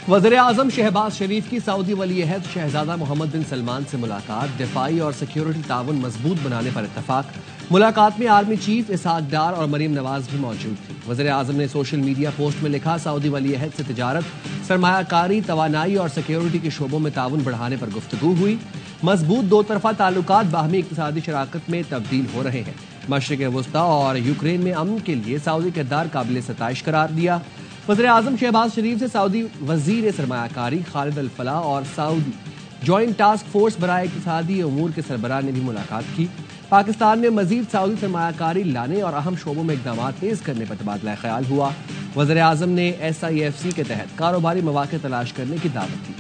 وزیر اعظم شہباز شریف کی سعودی ولی عہد شہزادہ محمد بن سلمان سے ملاقات، دفاعی اور سیکیورٹی تعاون مضبوط بنانے پر اتفاق۔ ملاقات میں آرمی چیف اسحاق ڈار اور مریم نواز بھی موجود تھی۔ وزیر اعظم نے سوشل میڈیا پوسٹ میں لکھا، سعودی ولی عہد سے تجارت، سرمایہ کاری، توانائی اور سیکیورٹی کے شعبوں میں تعاون بڑھانے پر گفتگو ہوئی۔ مضبوط دو طرفہ تعلقات باہمی اقتصادی شراکت میں تبدیل ہو رہے ہیں۔ مشرق وسطیٰ اور یوکرین میں امن کے لیے سعودی کردار قابل ستائش قرار دیا۔ وزیر اعظم شہباز شریف سے سعودی وزیر سرمایہ کاری خالد الفلاح اور سعودی جوائنٹ ٹاسک فورس برائے اقتصادی امور کے سربراہ نے بھی ملاقات کی۔ پاکستان میں مزید سعودی سرمایہ کاری لانے اور اہم شعبوں میں اقدامات تیز کرنے پر تبادلہ خیال ہوا۔ وزیر اعظم نے SIFC کے تحت کاروباری مواقع تلاش کرنے کی دعوت دی۔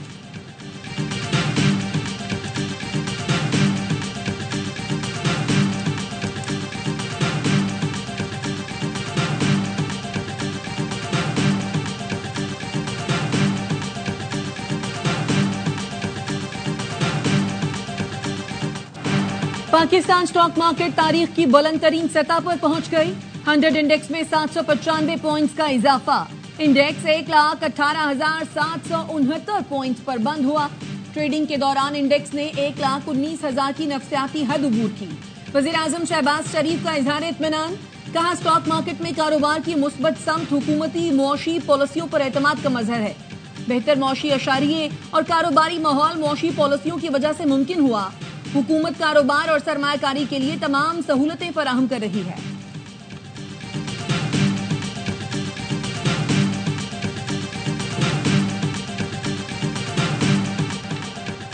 پاکستان سٹاک مارکیٹ تاریخ کی بلند ترین سطح پر پہنچ گئی۔ 100 انڈیکس میں 795 پوائنٹس کا اضافہ۔ انڈیکس 1,18,769 پوائنٹس پر بند ہوا۔ ٹریڈنگ کے دوران انڈیکس نے 1,19,000 کی نفسیاتی حد عبور کی۔ وزیر اعظم شہباز شریف کا اظہار اطمینان، کہا سٹاک مارکیٹ میں کاروبار کی مثبت سمت حکومتی معاشی پالیسیوں پر اعتماد کا مظہر ہے۔ بہتر معاشی اشاریے اور کاروباری ماحول معاشی پالیسیوں کی وجہ سے ممکن ہوا۔ حکومت کاروبار اور سرمایہ کاری کے لیے تمام سہولتیں فراہم کر رہی ہے۔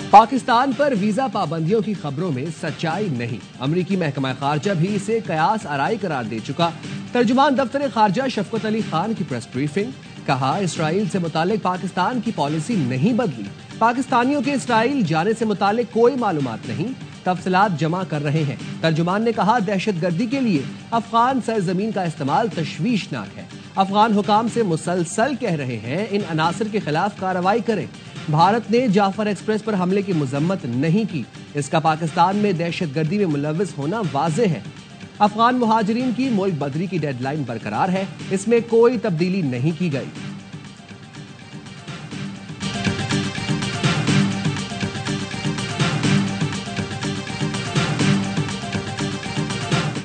پاکستان پر ویزا پابندیوں کی خبروں میں سچائی نہیں۔ امریکی محکمہ خارجہ بھی اسے قیاس آرائی قرار دے چکا۔ ترجمان دفتر خارجہ شفقت علی خان کی پریس بریفنگ، کہا اسرائیل سے متعلق پاکستان کی پالیسی نہیں بدلی۔ پاکستانیوں کے اسرائیل جانے سے متعلق کوئی معلومات نہیں، تفصیلات جمع کر رہے ہیں۔ ترجمان نے کہا دہشت گردی کے لیے افغان سرزمین کا استعمال تشویشناک ہے۔ افغان حکام سے مسلسل کہہ رہے ہیں ان عناصر کے خلاف کارروائی کریں۔ بھارت نے جعفر ایکسپریس پر حملے کی مذمت نہیں کی، اس کا پاکستان میں دہشت گردی میں ملوث ہونا واضح ہے۔ افغان مہاجرین کی ملک بدری کی ڈیڈ لائن برقرار ہے، اس میں کوئی تبدیلی نہیں کی گئی۔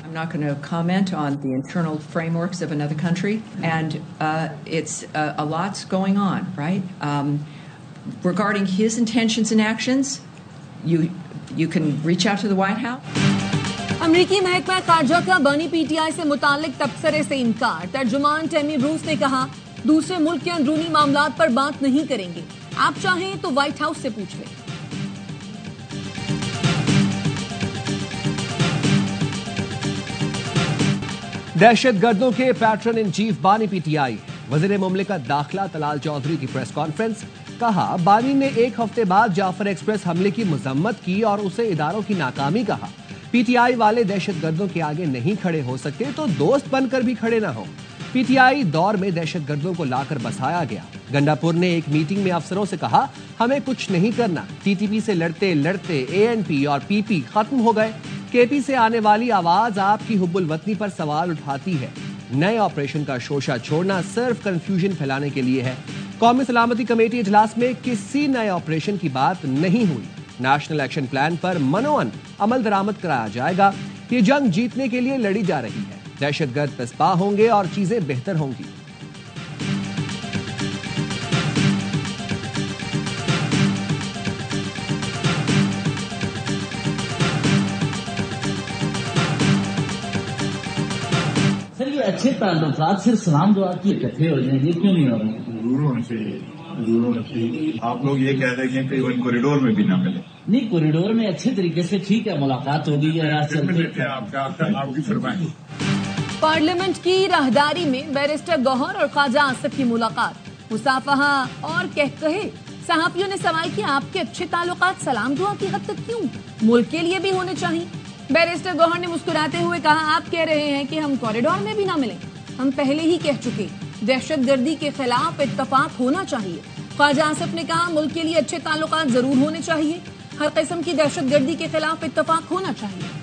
I'm not going to comment on the internal frameworks of another country, and it's a lot's going on, right? Regarding his intentions and actions, you can reach out to the White House. امریکی محکمہ خارجہ کا بانی PTI سے متعلق تبصرے سے انکار۔ ترجمان ٹیمی بروس نے کہا دوسرے ملک کے اندرونی معاملات پر بات نہیں کریں گے، آپ چاہیں تو وائٹ ہاؤس سے پوچھ لیں۔ دہشت گردوں کے پیٹرن ان چیف بانی PTI، وزیر مملکت داخلہ طلال چودھری کی پریس کانفرنس، کہا بانی نے ایک ہفتے بعد جعفر ایکسپریس حملے کی مذمت کی اور اسے اداروں کی ناکامی کہا۔ PTI والے دہشت گردوں کے آگے نہیں کھڑے ہو سکتے تو دوست بن کر بھی کھڑے نہ ہوں۔ PTI دور میں دہشت گردوں کو لا کر بسایا گیا۔ گنڈاپور نے ایک میٹنگ میں افسروں سے کہا ہمیں کچھ نہیں کرنا، TTP سے لڑتے لڑتے ANP اور PP ختم ہو گئے۔ KP سے آنے والی آواز آپ کی حب الوطنی پر سوال اٹھاتی ہے۔ نئے آپریشن کا شوشہ چھوڑنا صرف کنفیوژن پھیلانے کے لیے ہے۔ قومی سلامتی کمیٹی اجلاس میں کسی نئے آپریشن کی بات نہیں ہوئی۔ نیشنل ایکشن پلان پر منوعن عمل درآمد کرایا جائے گا۔ یہ جنگ جیتنے کے لیے لڑی جا رہی ہے۔ دہشت گرد پسپا ہوں گے اور چیزیں بہتر ہوں گی۔ سر یہ اچھے تعلقات صرف سلام دعا کی اکٹھے ہو جائیں گے، کیوں نہیں ہو رہے؟ ضرور ہونا چاہیے، ضرور ہونا چاہیے۔ آپ لوگ یہ کہہ رہے ہیں کہ ایون کوریڈور میں بھی نہ ملے۔ نہیں، کوریڈور میں اچھے طریقے سے ٹھیک ہے، ملاقات ہوگی یا رات چلتے۔ آپ کی فرمائیں۔ پارلیمنٹ کی راہداری میں بیرسٹر گوہر اور خواجہ آصف کی ملاقات، مصافحہ اور کہے۔ صحافیوں نے سوال کیا آپ کے اچھے تعلقات سلام دعا کی حد تک کیوں؟ ملک کے لیے بھی ہونے چاہیے۔ بیرسٹر گوہر نے مسکراتے ہوئے کہا آپ کہہ رہے ہیں کہ ہم کوریڈور میں بھی نہ ملیں، ہم پہلے ہی کہہ چکے دہشت گردی کے خلاف اتفاق ہونا چاہیے۔ خواجہ آصف نے کہا ملک کے لیے اچھے تعلقات ضرور ہونے چاہیے، ہر قسم کی دہشت گردی کے خلاف اتفاق ہونا چاہیے۔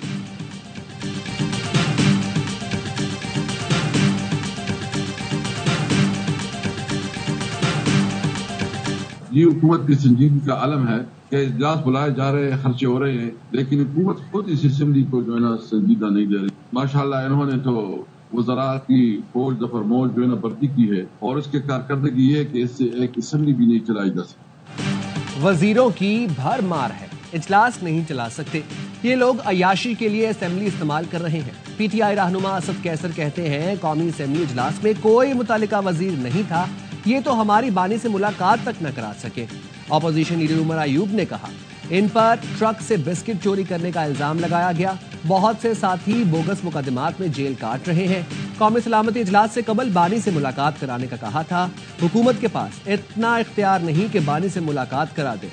یہ حکومت کی سنجیدگی کا علم ہے کہ اجلاس بلائے جا رہے ہیں، خرچے ہو رہے ہیں، لیکن حکومت خود اس اسمبلی کو جو ہے نا سنجیدہ نہیں دے رہی. ماشاءاللہ انہوں نے تو وزراء کی فوج دفر موج جو ہے نا بھرتی کی ہے، اور اس کے کارکردگی یہ ہے کہ اس سے ایک اسمبلی بھی نہیں چلائی جا سکتی. وزیروں کی بھر مار ہے، اجلاس نہیں چلا سکتے. یہ لوگ عیاشی کے لیے اسمبلی استعمال کر رہے ہیں. پی ٹی آئی رہنما اسد کیسر کہتے ہیں قومی اسمبلی اجلاس میں کوئی متعلقہ وزیر نہیں تھا، یہ تو ہماری بانی سے ملاقات تک نہ کرا سکے. اپوزیشن لیڈر عمر ایوب نے کہا ان پر ٹرک سے بسکٹ چوری کرنے کا الزام لگایا گیا. بہت سے ساتھی بوگس مقدمات میں جیل کاٹ رہے ہیں. قومی سلامتی اجلاس سے قبل بانی سے ملاقات کرانے کا کہا تھا. حکومت کے پاس اتنا اختیار نہیں کہ بانی سے ملاقات کرا دے.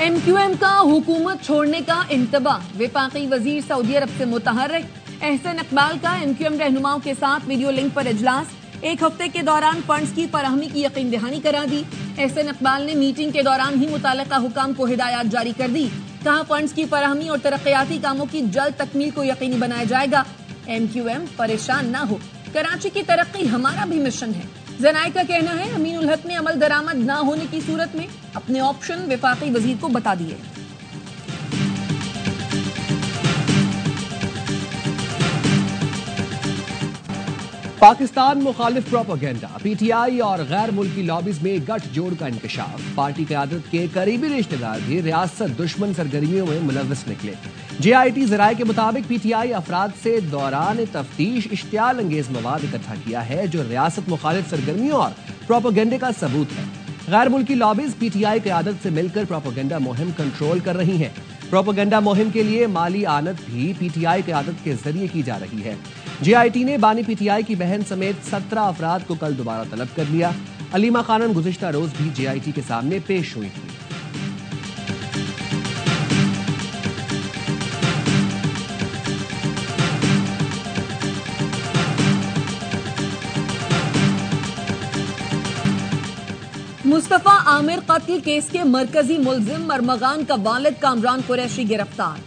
ایم کیو ایم کا حکومت چھوڑنے کا انتباہ. وفاقی وزیر سعودی عرب سے متحرک. احسن اقبال کا ایم کیو ایم رہنماؤں کے ساتھ ویڈیو لنک پر اجلاس. ایک ہفتے کے دوران فنڈز کی فراہمی کی یقین دہانی کرا دی. احسن اقبال نے میٹنگ کے دوران ہی متعلقہ حکام کو ہدایات جاری کر دی. کہا فنڈز کی فراہمی اور ترقیاتی کاموں کی جلد تکمیل کو یقینی بنایا جائے گا. ایم کیو ایم پریشان نہ ہو، کراچی کی ترقی ہمارا بھی مشن ہے. زنائی کا کہنا ہے امین الحق نے عمل درآمد نہ ہونے کی صورت میں اپنے آپشن وفاقی وزیر کو بتا دیے. پاکستان مخالف پروپیگنڈا. پی ٹی آئی اور غیر ملکی لابیز میں گٹھ جوڑ کا انکشاف. پارٹی قیادت کے قریبی رشتہ دار بھی ریاست دشمن سرگرمیوں میں ملوث نکلے. جے آئی ٹی ذرائع کے مطابق پی ٹی آئی افراد سے دوران تفتیش اشتعال انگیز مواد اکٹھا کیا ہے جو ریاست مخالف سرگرمیوں اور پروپیگنڈے کا ثبوت ہے. غیر ملکی لابیز پی ٹی آئی قیادت سے مل کر پروپیگنڈا مہم کنٹرول کر رہی ہیں. پروپیگنڈا مہم کے لیے مالی اعانت بھی پی ٹی آئی قیادت کے ذریعے کی جا رہی ہے. جے آئی ٹی نے بانی پی ٹی آئی کی بہن سمیت 17 افراد کو کل دوبارہ طلب کر لیا. علیمہ خانم گزشتہ روز بھی جے آئی ٹی کے سامنے پیش ہوئی تھی. مصطفیٰ عامر قتل کیس کے مرکزی ملزم ارمغان کا والد کامران قریشی گرفتار.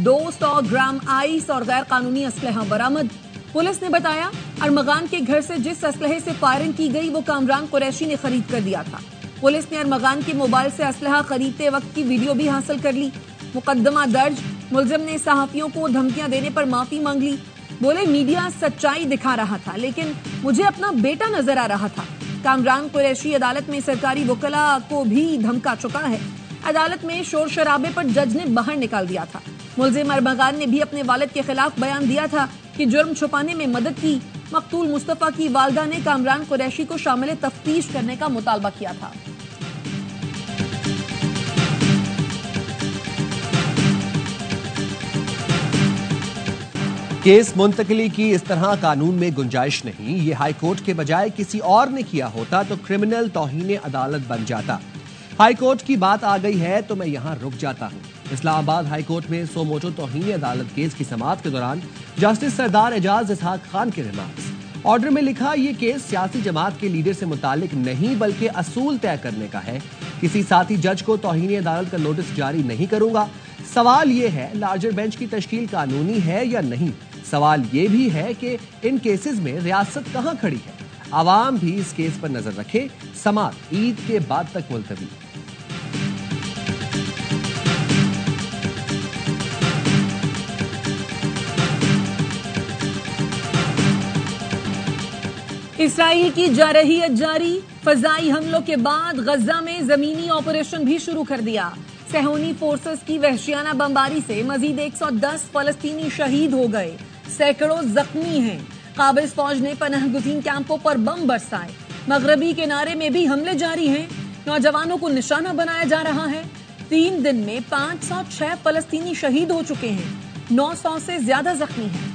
200 گرام آئس اور غیر قانونی اسلحہ برآمد. پولیس نے بتایا ارمغان کے گھر سے جس اسلحے سے فائرنگ کی گئی وہ کامران قریشی نے خرید کر دیا تھا. پولیس نے ارمغان کے موبائل سے اسلحہ خریدتے وقت کی ویڈیو بھی حاصل کر لی. مقدمہ درج. ملزم نے صحافیوں کو دھمکیاں دینے پر معافی مانگ لی. بولے میڈیا سچائی دکھا رہا تھا لیکن مجھے اپنا بیٹا نظر آ رہا تھا. کامران قریشی عدالت میں سرکاری وکلاء کو بھی دھمکا چکا ہے. عدالت میں شور شرابے پر جج نے باہر نکال دیا تھا. ملزم ارمغان نے بھی اپنے والد کے خلاف بیان دیا تھا کہ جرم چھپانے میں مدد کی. مقتول مصطفیٰ کی والدہ نے کامران قریشی کو شامل تفتیش کرنے کا مطالبہ کیا تھا. کیس منتقلی کی اس طرح قانون میں گنجائش نہیں. یہ ہائی کورٹ کے بجائے کسی اور نے کیا ہوتا تو کرمنل توہین عدالت بن جاتا. ہائی کورٹ کی بات آ گئی ہے تو میں یہاں رک جاتا ہوں. اسلام آباد ہائی کورٹ میں سو موٹو توہین عدالت کیس کی سماعت کے دوران جسٹس سردار اعجاز اسحاق خان کے ریمارکس. آرڈر میں لکھا یہ کیس سیاسی جماعت کے لیڈر سے متعلق نہیں بلکہ اصول طے کرنے کا ہے. کسی ساتھی جج کو توہین عدالت کا نوٹس جاری نہیں کروں گا. سوال یہ ہے لارجر بینچ کی تشکیل قانونی ہے یا نہیں. سوال یہ بھی ہے کہ ان کیسز میں ریاست کہاں کھڑی ہے. عوام بھی اس کیس پر نظر رکھے. سماعت عید کے بعد تک ملتوی. اسرائیل کی جارحیت جاری. فضائی حملوں کے بعد غزہ میں زمینی آپریشن بھی شروع کر دیا. صہیونی فورسز کی وحشیانہ بمباری سے مزید 110 فلسطینی شہید ہو گئے. سینکڑوں زخمی ہیں. قابض فوج نے پناہ گزین کیمپوں پر بم برسائے. مغربی کنارے میں بھی حملے جاری ہیں. نوجوانوں کو نشانہ بنایا جا رہا ہے. 3 دن میں 506 فلسطینی شہید ہو چکے ہیں. 900 سے زیادہ زخمی ہیں.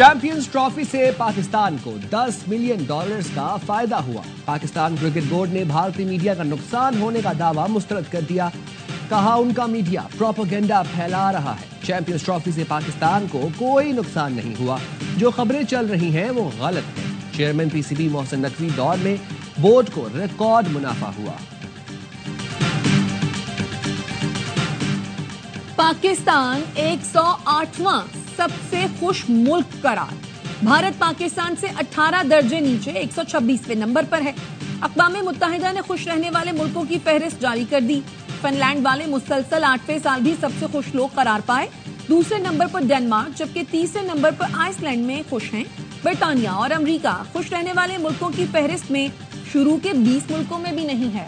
چیمپئنز ٹرافی سے پاکستان کو $10 ملین کا فائدہ ہوا. پاکستان کرکٹ بورڈ نے بھارتی میڈیا کا نقصان ہونے کا دعویٰ مسترد کر دیا. کہا ان کا میڈیا پروپیگنڈا پھیلا رہا ہے. چیمپئنز ٹرافی سے پاکستان کو کوئی نقصان نہیں ہوا. جو خبریں چل رہی ہیں وہ غلط ہیں. Chairman P C B Mohsin Naqvi دور میں بورڈ کو ریکارڈ منافع ہوا. پاکستان 108واں سب سے خوش ملک قرار. بھارت پاکستان سے 18 درجے نیچے 126ویں نمبر پر ہے. اقوام متحدہ نے خوش رہنے والے ملکوں کی فہرست جاری کر دی. فن لینڈ والے مسلسل 8ویں سال بھی سب سے خوش لوگ قرار پائے. دوسرے نمبر پر ڈنمارک جبکہ تیسرے نمبر پر آئس لینڈ میں خوش ہیں. برطانیہ اور امریکہ خوش رہنے والے ملکوں کی فہرست میں شروع کے 20 ملکوں میں بھی نہیں ہے.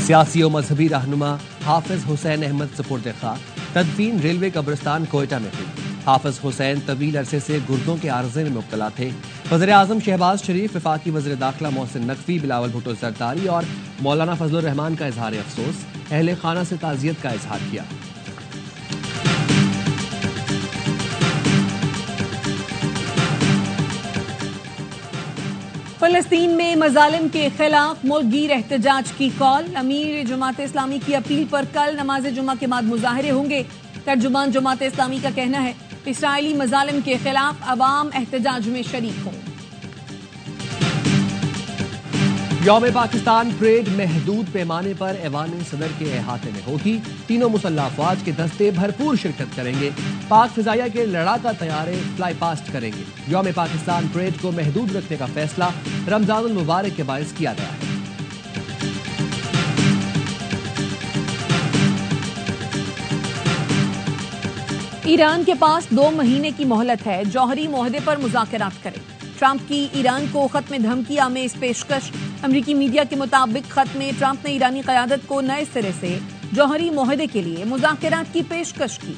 سیاسی و مذہبی رہنما حافظ حسین احمد سپرد خاک. تدفین ریلوے قبرستان کوئٹہ میں ہوئی. حافظ حسین طویل عرصے سے گردوں کے عارضے میں مبتلا تھے. وزیر اعظم شہباز شریف، وفاقی وزیر داخلہ محسن نقوی، بلاول بھٹو زرداری اور مولانا فضل الرحمان کا اظہار افسوس. اہل خانہ سے تعزیت کا اظہار کیا. فلسطین میں مظالم کے خلاف ملک گیر احتجاج کی کال. امیر جماعت اسلامی کی اپیل پر کل نماز جمعہ کے بعد مظاہرے ہوں گے. ترجمان جماعت اسلامی کا کہنا ہے اسرائیلی مظالم کے خلاف عوام احتجاج میں شریک ہوں. یوم پاکستان پریڈ محدود پیمانے پر ایوان صدر کے احاطے میں ہوگی. تینوں مسلح افواج کے دستے بھرپور شرکت کریں گے. پاک فضائیہ کے لڑاکا طیارے فلائی پاسٹ کریں گے. یوم پاکستان پریڈ کو محدود رکھنے کا فیصلہ رمضان المبارک کے باعث کیا گیا ہے. ایران کے پاس 2 مہینے کی مہلت ہے. جوہری معاہدے پر مذاکرات کرے. ٹرمپ کی ایران کو خط میں دھمکی آمیز پیشکش. امریکی میڈیا کے مطابق خط میں ٹرمپ نے ایرانی قیادت کو نئے سرے سے جوہری معاہدے کے لیے مذاکرات کی پیشکش کی.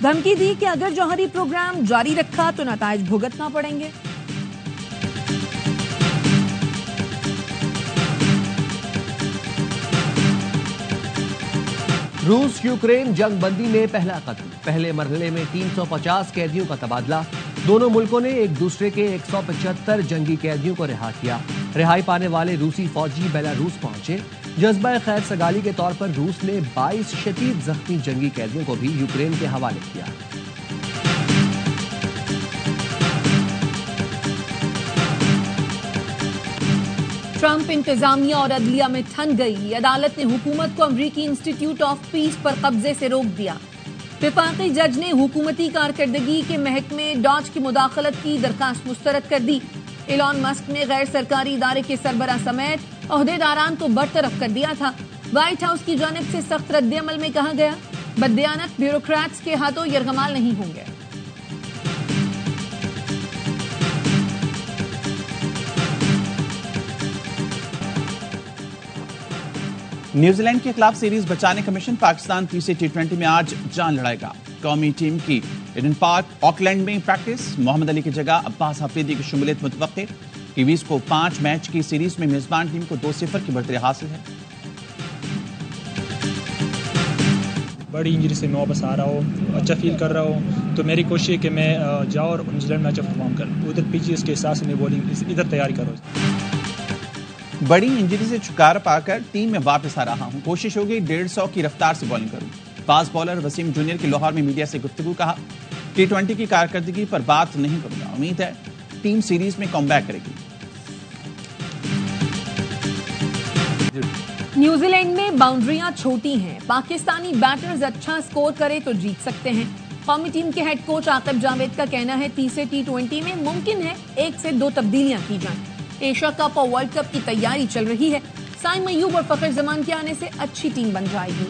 دھمکی دی کہ اگر جوہری پروگرام جاری رکھا تو نتائج بھگتنا پڑیں گے. روس یوکرین جنگ بندی میں پہلا قتل. پہلے مرحلے میں 350 قیدیوں کا تبادلہ. دونوں ملکوں نے ایک دوسرے کے 175 جنگی قیدیوں کو رہا کیا. رہائی پانے والے روسی فوجی بیلاروس پہنچے. جذبہ خیر سگالی کے طور پر روس نے 22 شدید زخمی جنگی قیدیوں کو بھی یوکرین کے حوالے کیا. ٹرمپ انتظامیہ اور عدلیہ میں ٹھن گئی. عدالت نے حکومت کو امریکی انسٹیٹیوٹ آف پیس پر قبضے سے روک دیا. وفاقی جج نے حکومتی کارکردگی کے محکمے ڈاج کی مداخلت کی درخواست مسترد کر دی. ایلان مسک نے غیر سرکاری ادارے کے سربراہ سمیت عہدیداران کو برطرف کر دیا تھا. وائٹ ہاؤس کی جانب سے سخت رد عمل میں کہا گیا بددیانت بیوروکریٹس کے ہاتھوں یرغمال نہیں ہوں گے. نیوزی لینڈ کے خلاف سیریز بچانے کا مشن. پاکستان تیسرے T20 میں آج جان لڑائے گا. قومی ٹیم کی ایڈن پارک آکلینڈ میں پریکٹس. محمد علی کی جگہ عباس حفریدی کی شمولیت متوقع. کیویز کو 5 میچ کی سیریز میں میزبان ٹیم کو 2-0 کی برتری حاصل ہے. بڑی انجری سے میں واپس آ رہا ہوں, اچھا فیل کر رہا ہوں, تو میری کوشش ہے کہ میں جاؤں اور نیوزی لینڈ میں اچھا پرفارم کروں. ادھر پی جی اس کے حساب سے میں بولنگ ادھر تیاری کر رہا ہوں. بڑی انجری سے چھٹکارا پا کر ٹیم میں واپس آ رہا ہوں. کوشش ہوگی 150 کی رفتار سے بالنگ کروں. فاسٹ بالر وسیم جونیئر کی لاہور میں میڈیا سے گفتگو. کہا T20 کی کارکردگی پر بات نہیں کروں گا. امید ہے ٹیم سیریز میں کم بیک کرے گی. نیوزی لینڈ میں باؤنڈریاں چھوٹی ہیں. پاکستانی بیٹرز اچھا سکور کرے تو جیت سکتے ہیں. قومی ٹیم کے ہیڈ کوچ عاقب جاوید کا کہنا ہے تیسرے T20 میں ممکن ہے 1 سے 2 تبدیلیاں کی جائیں. ایشیا کپ اور ورلڈ کپ کی تیاری چل رہی ہے. سائم ایوب اور فخر زمان کے آنے سے اچھی ٹیم بن جائے گی.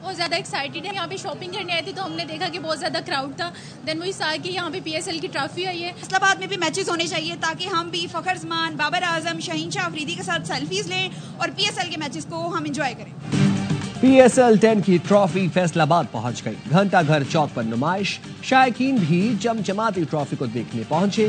بہت زیادہ ایکسائٹیڈ ہے. یہاں پہ شاپنگ کرنے آئے تھے تو ہم نے دیکھا کہ بہت زیادہ کراؤڈ تھا. دین وہی سا کہ یہاں پہ PSL کی ٹرافی آئی ہے. اسلام آباد میں بھی میچز ہونے چاہیے تاکہ ہم بھی فخر زمان, بابر اعظم, شہین شاہ افریدی کے ساتھ سیلفیز لیں اور PSL کے میچز کو ہم انجوائے کریں. PSL 10 کی ٹرافی فیصل آباد پہنچ گئی. گھنٹہ گھر چوک پر نمائش. شائقین بھی چمچماتی ٹرافی کو دیکھنے پہنچے.